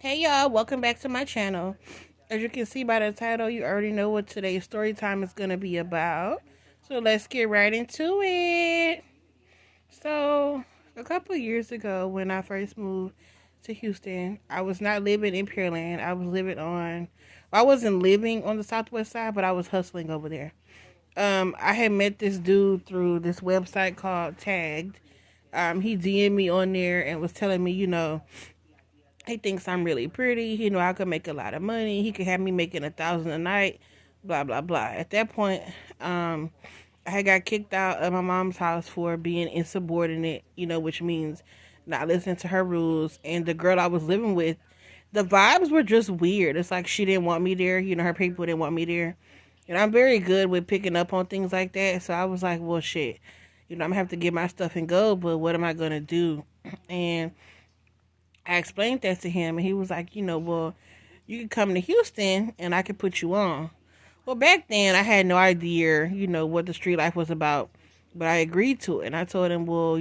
Hey y'all, welcome back to my channel. As you can see by the title, you already know what today's story time is going to be about. So let's get right into it. So, a couple years ago when I first moved to Houston, I was not living in Pearland. I wasn't living on the southwest side, but I was hustling over there. I had met this dude through this website called Tagged. He DM'd me on there and was telling me, he thinks I'm really pretty. I could make a lot of money. He could have me making 1,000 a night. Blah blah blah. At that point, um, I had got kicked out of my mom's house for being insubordinate. Which means not listening to her rules. And the girl I was living with, the vibes were just weird. It's like she didn't want me there. Her people didn't want me there. And I'm very good with picking up on things like that. So I was like, well, shit. I'm gonna have to get my stuff and go. But what am I gonna do? And I explained that to him, and he was like, well, you can come to Houston, and I can put you on. Well, back then, I had no idea, what the street life was about, but I agreed to it, and I told him, well,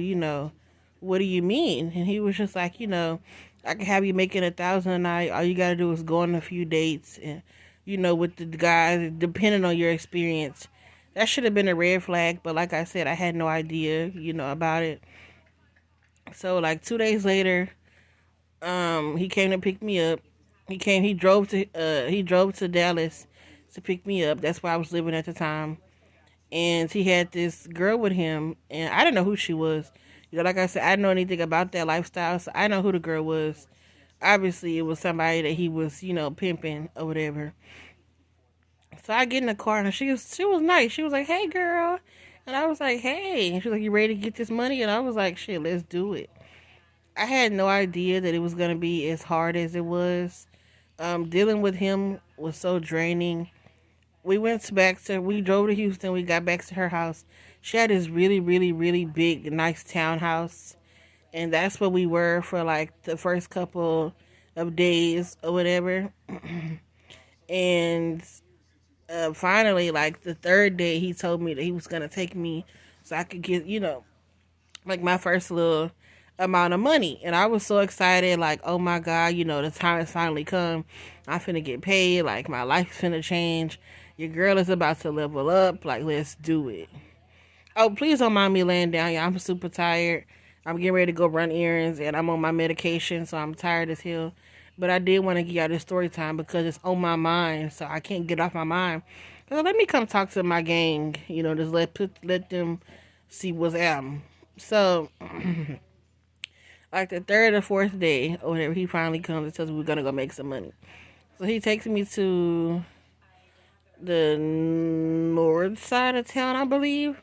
what do you mean? And he was just like, I can have you making 1,000 a night. All you gotta do is go on a few dates, and with the guys, depending on your experience. That should have been a red flag, but like I said, I had no idea, about it. So like 2 days later, he came to pick me up. He drove to Dallas to pick me up. That's where I was living at the time. And he had this girl with him, and I didn't know who she was. Like I said, I didn't know anything about that lifestyle, so I know who the girl was. Obviously, it was somebody that he was, pimping or whatever. So I get in the car, and she was nice. She was like, "Hey, girl," and I was like, "Hey," and she was like, "You ready to get this money?" And I was like, "Shit, let's do it." I had no idea that it was gonna be as hard as it was. Dealing with him was so draining. We drove to Houston. We got back to her house. She had this really, really, really big, nice townhouse, and that's where we were for like the first couple of days or whatever. And finally, like the third day, he told me that he was gonna take me so I could get, like my first little amount of money. And I was so excited, like, oh my God, the time has finally come. I'm finna get paid, like my life's finna change. Your girl is about to level up, like let's do it. Oh, please don't mind me laying down, y'all. I'm super tired. I'm getting ready to go run errands and I'm on my medication, so I'm tired as hell. But I did want to give y'all this story time because it's on my mind, so I can't get off my mind. So let me come talk to my gang, just let them see what's at 'em. So like the third or fourth day or whatever, he finally comes and tells me we're gonna go make some money. So he takes me to the north side of town, I believe.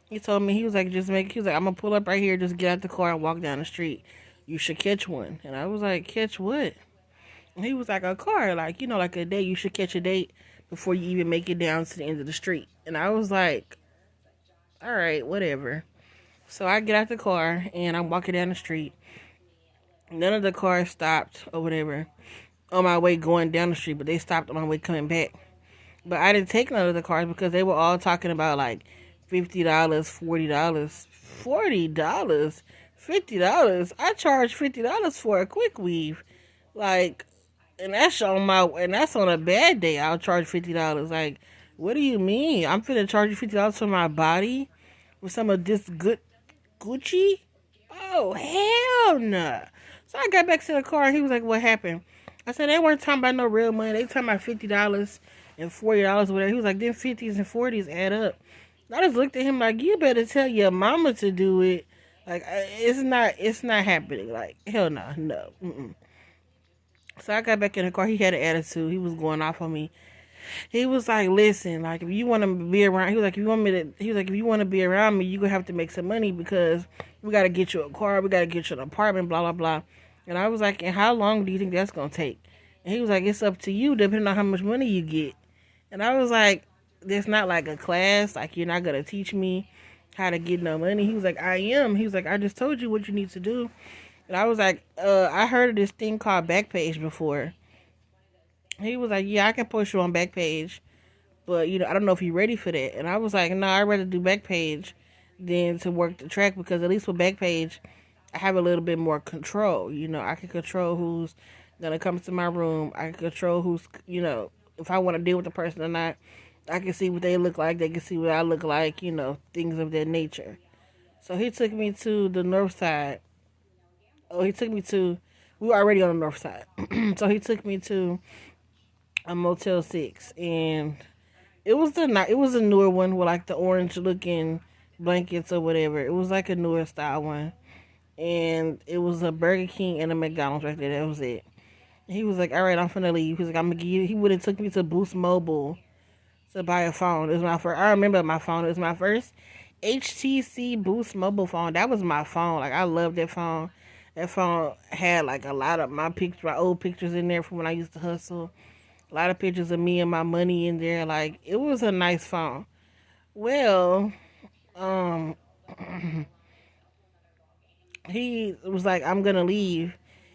He told me, he was like, I'm gonna pull up right here, just get out the car and walk down the street. You should catch one. And I was like, catch what? And he was like, a car, like, like a date. You should catch a date before you even make it down to the end of the street. And I was like, all right, whatever. So I get out the car and I'm walking down the street. None of the cars stopped or whatever on my way going down the street, but they stopped on my way coming back. But I didn't take none of the cars because they were all talking about like $50, $40, $40, $50. I charge $50 for a quick weave, like, and that's on a bad day. I'll charge $50. Like, what do you mean? I'm finna charge you $50 for my body with some of this good Gucci? Oh hell no! So I got back to the car and he was like, "What happened?" I said, "They weren't talking about no real money. They talking about $50 and $40 or whatever." He was like, "Them 50s and 40s add up." And I just looked at him like, "You better tell your mama to do it." Like it's not happening. Like hell no, no. Mm-mm. So I got back in the car. He had an attitude. He was going off on me. He was like, "Listen, like if you want to be around," he was like, "If you want me to," he was like, "If you want to be around me, you gonna have to make some money because we gotta get you a car, we gotta get you an apartment, blah blah blah." And I was like, "And how long do you think that's gonna take?" And he was like, "It's up to you, depending on how much money you get." And I was like, "There's not like a class, like you're not gonna teach me how to get no money." He was like, "I am." He was like, "I just told you what you need to do." And I was like, I heard of this thing called Backpage before." He was like, "Yeah, I can post you on Backpage, but I don't know if you're ready for that." And I was like, "No, I'd rather do Backpage than to work the track because at least with Backpage, I have a little bit more control. I can control who's gonna come to my room. I can control who's, if I want to deal with the person or not. I can see what they look like. They can see what I look like. Things of that nature. So he took me to the north side. Oh, he took me to. We were already on the north side, so he took me to a Motel 6, and it was a newer one with like the orange looking blankets or whatever. It was like a newer style one, and it was a Burger King and a McDonald's right there. That was it. He was like, "All right, I'm finna leave." He was like, "I'm gonna give you." He would have took me to Boost Mobile to buy a phone. It was my first. I remember my phone. It was my first HTC Boost Mobile phone. That was my phone. Like I loved that phone. That phone had like a lot of my old pictures in there from when I used to hustle. A lot of pictures of me and my money in there. Like it was a nice phone. Well, um, he was like, "I'm gonna leave,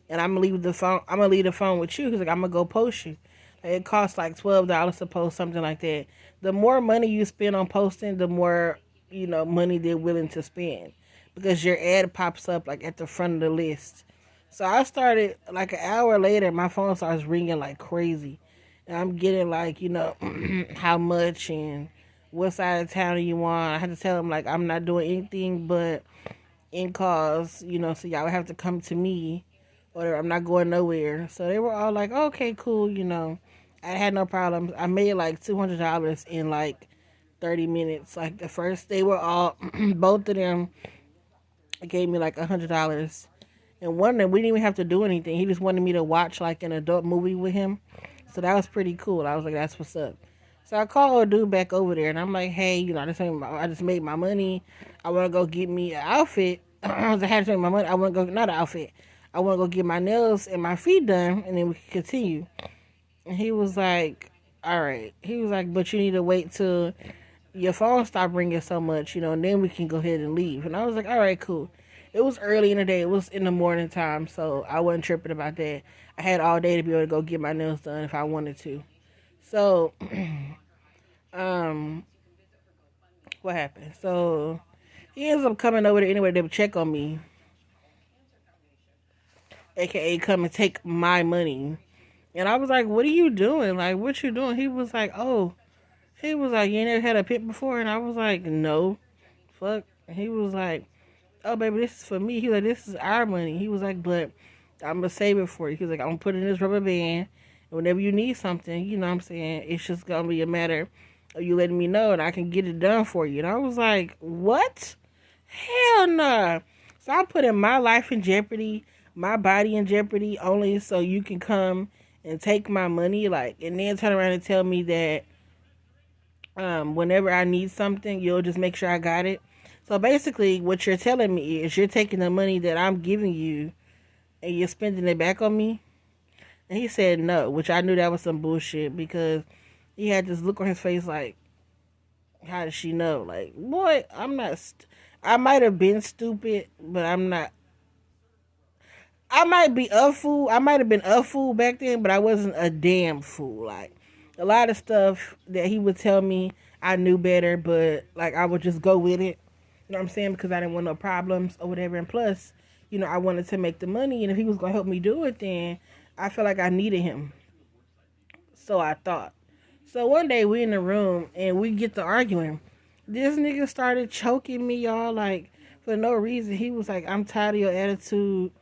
and I'm gonna leave the phone. I'm gonna leave the phone with you." He's like, "I'm gonna go post you." It costs like $12 to post, something like that. The more money you spend on posting, the more money they're willing to spend because your ad pops up like at the front of the list. So I started like an hour later, my phone starts ringing like crazy, and I'm getting like how much and what side of town you want. I had to tell them like I'm not doing anything but in cause, so y'all would have to come to me or I'm not going nowhere. So they were all like, okay, cool. I had no problems. I made like $200 in like 30 minutes. Like the first, they were all, both of them gave me like $100. And one of them, we didn't even have to do anything. He just wanted me to watch like an adult movie with him. So that was pretty cool. I was like, that's what's up. So I called a dude back over there and I'm like, hey, I just made my money. I want to go get me an outfit. I had to make my money. I want to go, not an outfit. I want to go get my nails and my feet done and then we can continue. And he was like, all right. He was like, but you need to wait till your phone stop ringing so much, and then we can go ahead and leave. And I was like, all right, cool. It was early in the day. It was in the morning time, so I wasn't tripping about that. I had all day to be able to go get my nails done if I wanted to. So, um, what happened? So, he ends up coming over there anyway to check on me, aka come and take my money. And I was like, what are you doing? Like, what you doing? He was like, you ain't never had a pimp before? And I was like, no. Fuck. And he was like, oh, baby, this is for me. He was like, this is our money. He was like, but I'm going to save it for you. He was like, I'm going to put it in this rubber band. And whenever you need something, you know what I'm saying, it's just going to be a matter of you letting me know and I can get it done for you. And I was like, what? Hell no. Nah. So I'm putting my life in jeopardy, my body in jeopardy, only so you can come and take my money, like, and then turn around and tell me that whenever I need something, you'll just make sure I got it. So basically, what you're telling me is you're taking the money that I'm giving you and you're spending it back on me. And he said no, which I knew that was some bullshit because he had this look on his face like, how does she know? Like, boy, I'm not. I might have been stupid, but I'm not. I might be a fool. I might have been a fool back then, but I wasn't a damn fool. Like, a lot of stuff that he would tell me, I knew better, but like I would just go with it. You know what I'm saying? Because I didn't want no problems or whatever. And plus, I wanted to make the money, and if he was gonna help me do it, then I felt like I needed him. So I thought. So one day we in the room and we get to arguing. This nigga started choking me, y'all, like for no reason. He was like, I'm tired of your attitude.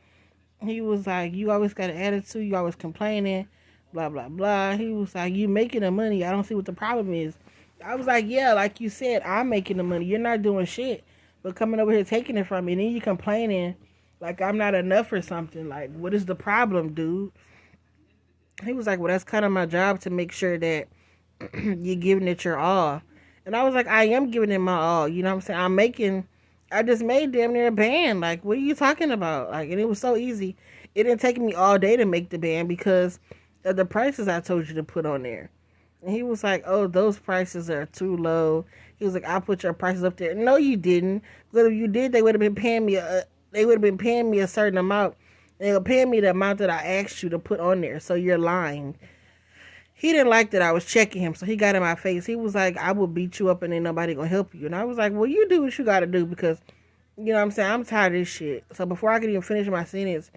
He was like, you always got an attitude. You always complaining. Blah, blah, blah. He was like, you making the money. I don't see what the problem is. I was like, yeah, like you said, I'm making the money. You're not doing shit. But coming over here taking it from me. And then you complaining like I'm not enough or something. Like, what is the problem, dude? He was like, well, that's kind of my job to make sure that you're giving it your all. And I was like, I am giving it my all. You know what I'm saying? I just made damn near a band. Like, what are you talking about? Like, and it was so easy. It didn't take me all day to make the band because of the prices I told you to put on there. And he was like, oh, those prices are too low. He was like, I'll put your prices up there. No, you didn't. Because if you did, they would have been paying me a certain amount. They were paying me the amount that I asked you to put on there. So you're lying. He didn't like that I was checking him, so he got in my face. He was like, I will beat you up and ain't nobody gonna help you. And I was like, well, you do what you gotta do because, you know what I'm saying, I'm tired of this shit. So before I could even finish my sentence,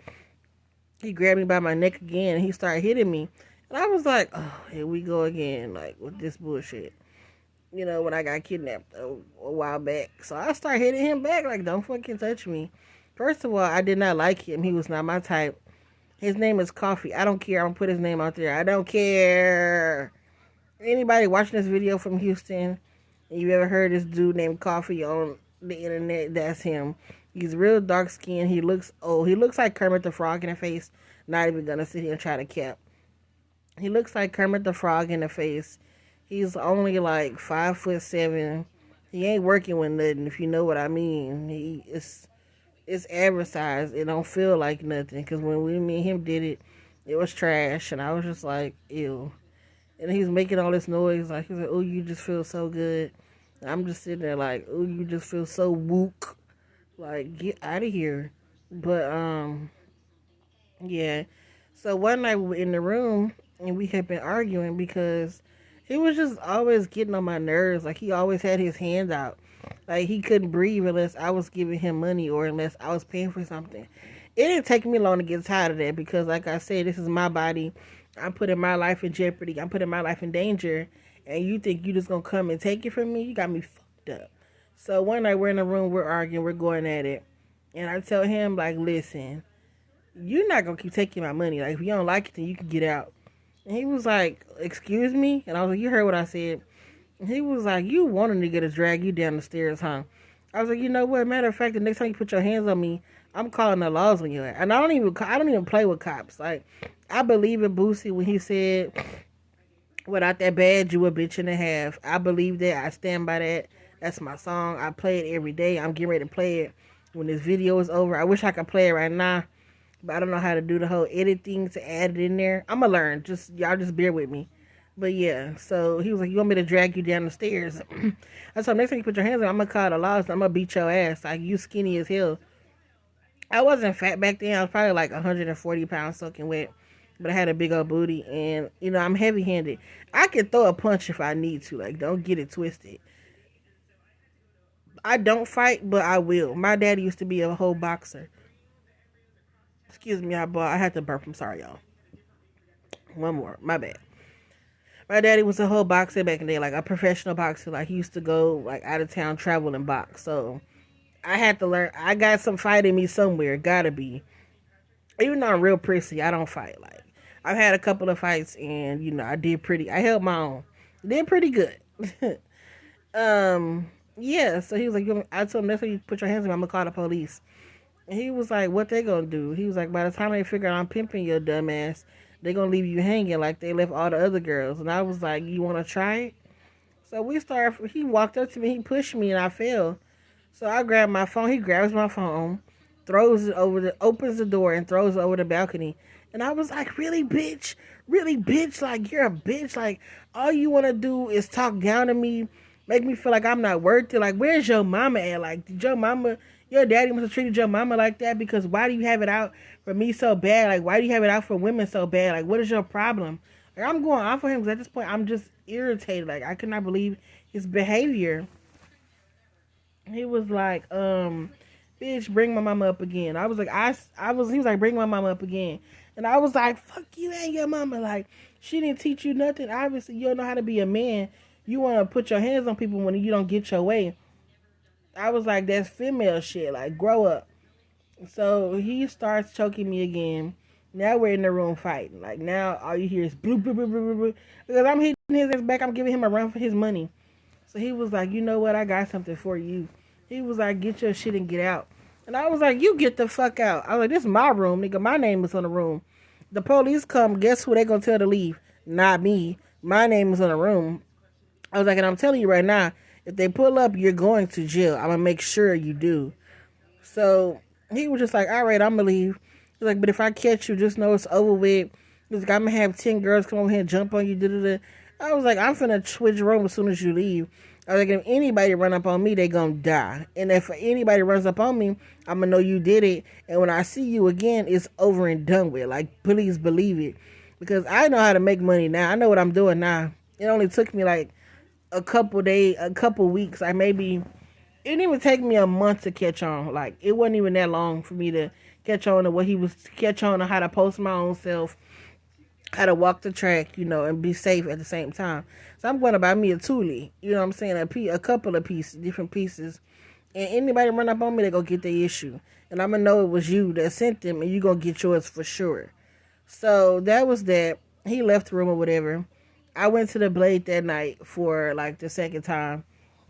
He grabbed me by my neck again and he started hitting me. And I was like, oh, here we go again, like with this bullshit. When I got kidnapped a while back. So I started hitting him back, like, don't fucking touch me. First of all, I did not like him. He was not my type. His name is Coffee. I don't care. I'm gonna put his name out there. I don't care. Anybody watching this video from Houston, and you ever heard this dude named Coffee on the internet, that's him. He's real dark skinned. He looks old. He looks like Kermit the Frog in the face. Not even gonna sit here and try to cap. He looks like Kermit the Frog in the face. He's only like 5'7". He ain't working with nothing, if you know what I mean. It's advertised. It don't feel like nothing. Cause when me and him did it, it was trash, and I was just like, ew. And he's making all this noise, like he's like, "Oh, you just feel so good." And I'm just sitting there like, "Oh, you just feel so wook." Like, get out of here. But yeah. So one night we were in the room and we had been arguing because he was just always getting on my nerves. Like he always had his hands out. Like he couldn't breathe unless I was giving him money or unless I was paying for something. It didn't take me long to get tired of that because, like I said, this is my body. I'm putting my life in jeopardy. I'm putting my life in danger. And you think you just gonna come and take it from me? You got me fucked up. So one night we're in the room, we're arguing, we're going at it. And I tell him, like, listen, you're not gonna keep taking my money. Like, if you don't like it, then you can get out. And he was like, excuse me? And I was like, you heard what I said. And he was like, you want a nigga to drag you down the stairs, huh? I was like, you know what? Matter of fact, the next time you put your hands on me, I'm calling the laws on you. And I don't even play with cops. Like, I believe in Boosie when he said, without that badge, you a bitch and a half. I believe that. I stand by that. That's my song. I play it every day. I'm getting ready to play it when this video is over. I wish I could play it right now, but I don't know how to do the whole edit thing to add it in there. I'm gonna learn. Y'all just bear with me. But yeah, so he was like, you want me to drag you down the stairs? I told him, next time you put your hands on, I'm gonna call the laws and I'm gonna beat your ass. Like, you skinny as hell. I wasn't fat back then. I was probably like 140 pounds soaking wet. But I had a big old booty and, I'm heavy handed. I can throw a punch if I need to. Like, don't get it twisted. I don't fight, but I will. My daddy used to be a whole boxer. Excuse me, I had to burp. I'm sorry, y'all. One more. My bad. My daddy was a whole boxer back in the day, like a professional boxer. Like, he used to go, like, out of town, travel and box. So, I had to learn. I got some fight in me somewhere. Gotta be. Even though I'm real prissy, I don't fight. Like, I've had a couple of fights and, I held my own. Did pretty good. Yeah, so he was like, I told him, that's when you put your hands on me, I'm gonna call the police. And he was like, what they gonna do? He was like, by the time they figure out I'm pimping your dumb ass, they gonna leave you hanging like they left all the other girls. And I was like, you wanna try it? So he walked up to me, he pushed me and I fell. So I grabbed my phone, he grabs my phone, opens the door and throws it over the balcony. And I was like, really, bitch? Really, bitch? Like, you're a bitch? Like, all you want to do is talk down to me, make me feel like I'm not worth it. Like, where's your mama at? Like, did your daddy must have treated your mama like that? Because why do you have it out for me so bad? Like, why do you have it out for women so bad? Like, what is your problem? Like, I'm going off for him because at this point, I'm just irritated. Like, I could not believe his behavior. He was like, bitch, bring my mama up again. I was like, he was like, bring my mama up again. And I was like, fuck you and your mama. Like, she didn't teach you nothing. Obviously, you don't know how to be a man. You want to put your hands on people when you don't get your way. I was like, that's female shit. Like, grow up. So he starts choking me again. Now we're in the room fighting. Like, now all you hear is bloop, bloop, bloop, bloop, bloop. Because I'm hitting his ass back. I'm giving him a run for his money. So he was like, you know what? I got something for you. He was like, get your shit and get out. And I was like, you get the fuck out. I was like, this is my room, nigga. My name is on the room. The police come, guess who they gonna tell to leave? Not me. My name is on the room. I was like, and I'm telling you right now, if they pull up, you're going to jail. I'm gonna make sure you do. So he was just like, all right, I'm gonna leave. He's like, but if I catch you, just know it's over with. He's like, I'm gonna have 10 girls come over here and jump on you. Da-da-da. I was like, I'm finna switch room as soon as you leave. I was like, if anybody run up on me, they gonna die. And if anybody runs up on me, I'm gonna know you did it. And when I see you again, it's over and done with. Like, please believe it. Because I know how to make money now. I know what I'm doing now. It only took me like a couple weeks. It didn't even take me a month to catch on. Like, it wasn't even that long for me to catch on to what he was, catch on to how to post my own self, how to walk the track, and be safe at the same time. So I'm going to buy me a Thule, you know what I'm saying, a couple of pieces, different pieces. And anybody run up on me, they go get their issue. And I'm going to know it was you that sent them, and you going to get yours for sure. So that was that. He left the room or whatever. I went to the Blade that night for like the second time.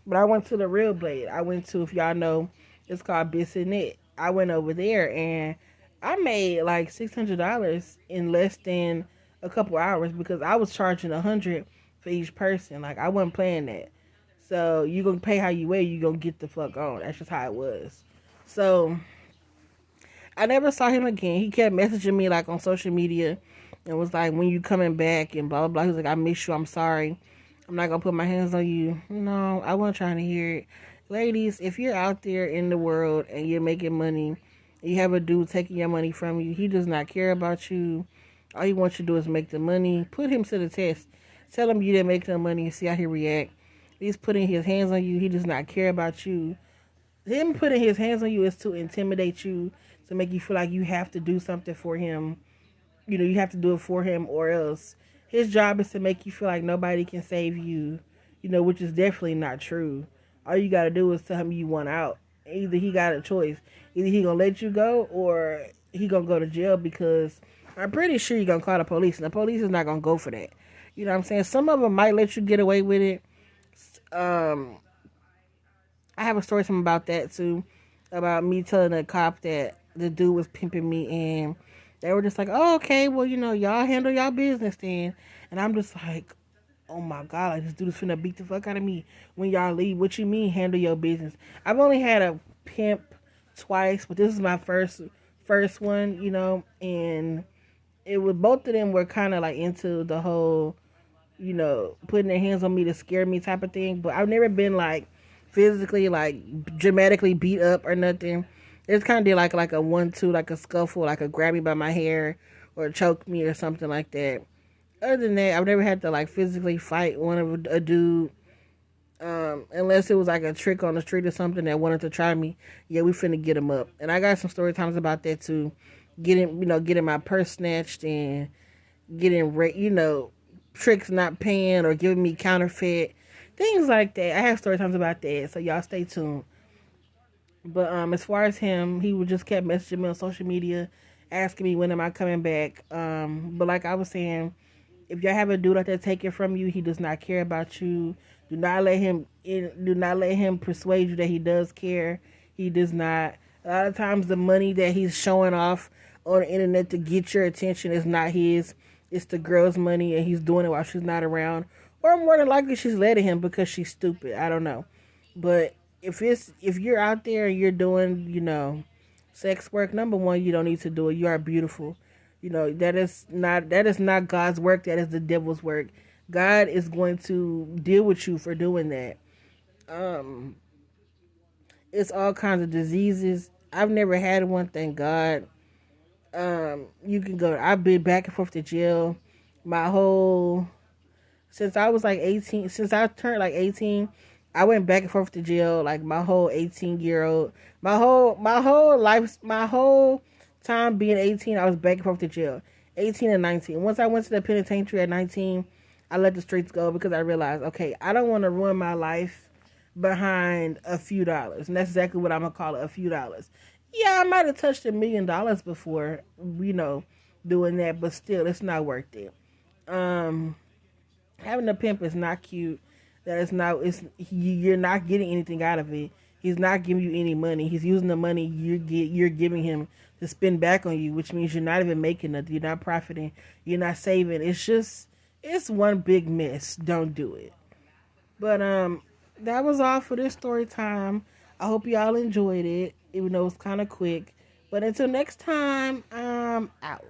But I went to the real Blade. I went to, if y'all know, it's called Bissonnet. I went over there and I made like $600 in less than a couple hours because I was charging 100 for each person. Like I wasn't playing that. So you gonna pay how you weigh, you gonna get the fuck on. That's just how it was. So I never saw him again. He kept messaging me like on social media and was like, when you coming back and blah blah blah. He was like, I miss you, I'm sorry. I'm not gonna put my hands on you. No, I wasn't trying to hear it. Ladies, if you're out there in the world and you're making money, you have a dude taking your money from you, he does not care about you. All he wants you to do is make the money. Put him to the test. Tell him you didn't make no money and see how he react. He's putting his hands on you. He does not care about you. Him putting his hands on you is to intimidate you, to make you feel like you have to do something for him. You have to do it for him or else. His job is to make you feel like nobody can save you, which is definitely not true. All you got to do is tell him you want out. Either he got a choice. Either he going to let you go or he going to go to jail because I'm pretty sure you're going to call the police. And the police is not going to go for that. You know what I'm saying? Some of them might let you get away with it. I have a story about that too. About me telling a cop that the dude was pimping me and they were just like, oh, okay, well, y'all handle y'all business then. And I'm just like, oh my God, like this dude is finna beat the fuck out of me when y'all leave. What you mean handle your business? I've only had a pimp twice, but this is my first one, and it was, both of them were kind of like into the whole, putting their hands on me to scare me type of thing. But I've never been like physically, like dramatically beat up or nothing. It's kind of did like a 1-2, like a scuffle, like a grab me by my hair or choke me or something like that. Other than that, I've never had to like physically fight one of a dude, unless it was like a trick on the street or something that wanted to try me. Yeah, we finna get him up. And I got some story times about that too. Getting my purse snatched and getting, tricks not paying or giving me counterfeit. Things like that. I have story times about that, so y'all stay tuned. But as far as him, he would just kept messaging me on social media, asking me when am I coming back. But like I was saying, if y'all have a dude out there taking from you, he does not care about you. Do not let him in. Do not let him persuade you that he does care. He does not. A lot of times, the money that he's showing off on the internet to get your attention is not his. It's the girl's money, and he's doing it while she's not around. Or more than likely, she's letting him because she's stupid. I don't know, but if you're out there and you're doing, sex work, number one, you don't need to do it. You are beautiful. That is not God's work. That is the devil's work. God is going to deal with you for doing that. It's all kinds of diseases. I've never had one, thank God. You can go. I've been back and forth to jail. Since I was like 18, since I turned like 18. I went back and forth to jail like my whole 18-year-old, my whole life, my whole time being 18, I was back and forth to jail. 18 and 19. Once I went to the penitentiary at 19, I let the streets go because I realized, okay, I don't want to ruin my life behind a few dollars. And that's exactly what I'm going to call it, a few dollars. Yeah, I might have touched $1 million before, doing that, but still, it's not worth it. Having a pimp is not cute. You're not getting anything out of it. He's not giving you any money. He's using the money you're giving him to spend back on you, which means you're not even making nothing. You're not profiting. You're not saving. It's one big mess. Don't do it. But that was all for this story time. I hope y'all enjoyed it, even though it's kind of quick. But until next time, I'm out.